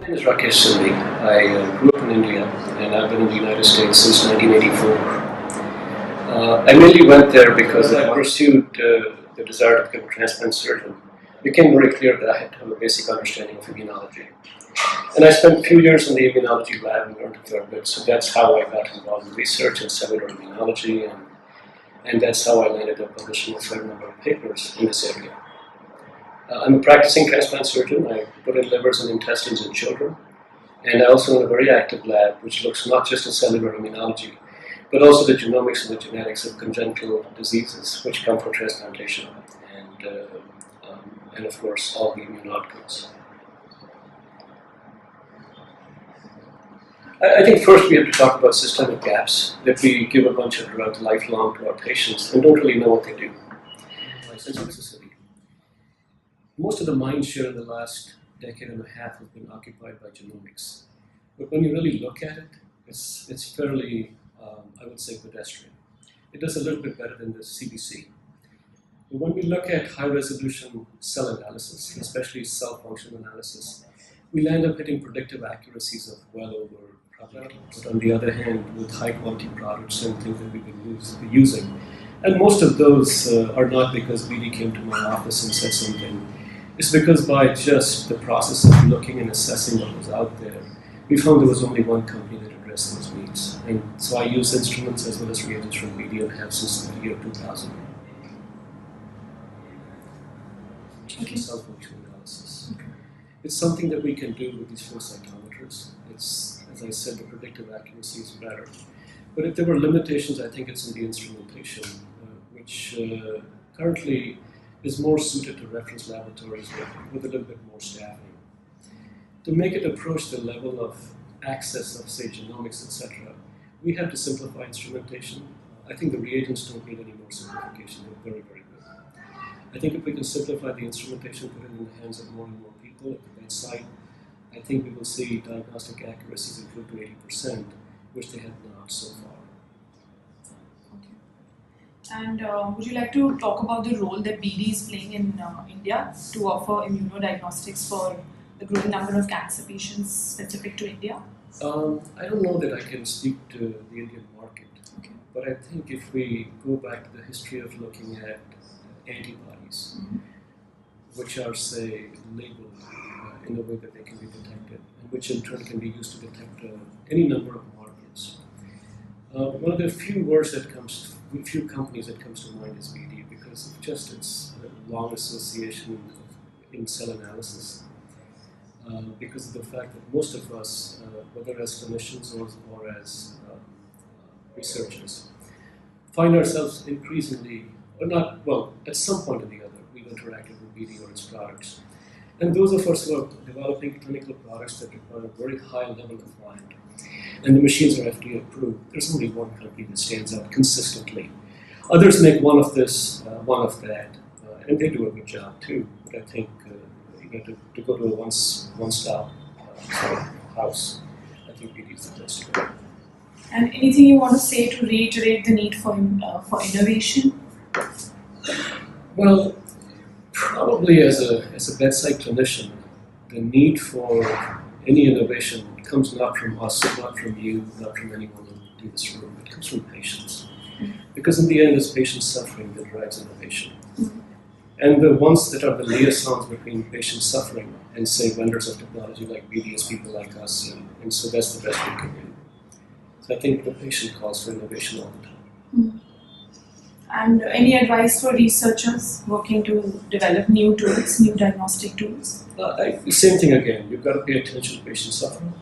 My name is Rakesh Sindhi. I grew up in India and I've been in the United States since 1984. I mainly went there because I pursued the desire to become a transplant surgeon. It became very clear that I had to have a basic understanding of immunology. And I spent a few years in the immunology lab and learned a fair bit, so that's how I got involved in research in cellular immunology, and that's how I landed up publishing a fair number of papers in this area. I'm a practicing transplant surgeon. I put in livers and intestines in children, and I also own a very active lab which looks not just at cellular immunology, but also the genomics and the genetics of congenital diseases which come from transplantation, and of course all the immune outcomes. I think first we have to talk about systemic gaps, that we give a bunch of drugs lifelong to our patients and don't really know what they do. Most of the mind share in the last decade and a half has been occupied by genomics. But when you really look at it, it's fairly, I would say, pedestrian. It does a little bit better than the CBC. But when we look at high-resolution cell analysis, especially cell function analysis, we land up hitting predictive accuracies of well over probability. But on the other hand, with high-quality products and things that we've been using, and most of those are not because BD came to my office and said something. It's because by just the process of looking and assessing what was out there, we found there was only one company that addressed those needs. And so I use instruments as well as reagents from BD and have since the year 2000. Okay. Cell function analysis. Okay. It's something that we can do with these flow cytometers. It's, as I said, the predictive accuracy is better. But if there were limitations, I think it's in the instrumentation, which currently is more suited to reference laboratories with a little bit more staffing. To make it approach the level of access of, say, genomics, etc., we have to simplify instrumentation. I think the reagents don't need any more simplification. They're very, very good. I think if we can simplify the instrumentation, put it in the hands of more and more people at the bedside, I think we will see diagnostic accuracies improve to 80%, which they have not so far. And would you like to talk about the role that BD is playing in India to offer immunodiagnostics for the growing number of cancer patients specific to India? I don't know that I can speak to the Indian market, okay. But I think if we go back to the history of looking at antibodies, which are, say, labeled in a way that they can be detected, and which in turn can be used to detect any number of markers. One of the few companies that comes to mind is BD because of just its long association in cell analysis. Because of the fact that most of us, whether as clinicians or as researchers, find ourselves increasingly, or not, well, at some point or the other, we've interacted with BD or its products. And those of us who are developing clinical products that require a very high level of land, and the machines are FDA approved, there's only one company that stands out consistently. Others make one of this, one of that, and they do a good job too. But I think to go to a one-stop house, I think BD is the best. And anything you want to say to reiterate the need for innovation? Well, probably as a bedside clinician, the need for any innovation comes not from us, not from you, not from anyone in this room. It comes from patients. Because in the end, it's patient suffering that drives innovation. And the ones that are the liaisons between patient suffering and, say, vendors of technology like BD is people like us, and so that's the best we can do. So I think the patient calls for innovation all the time. And any advice for researchers working to develop new tools, new diagnostic tools? The same thing again. You've got to pay attention to patient suffering.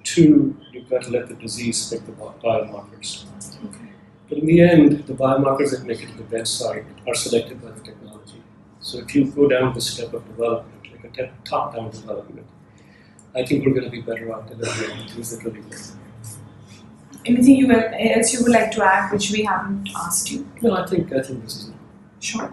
Two, you've got to let the disease pick the biomarkers. Okay. But in the end, the biomarkers that make it to the bedside are selected by the technology. So if you go down the step of development, like a top-down development, I think we're going to be better off delivering things that really work. Anything else you would like to add which we haven't asked you? No, I think this is it. Sure.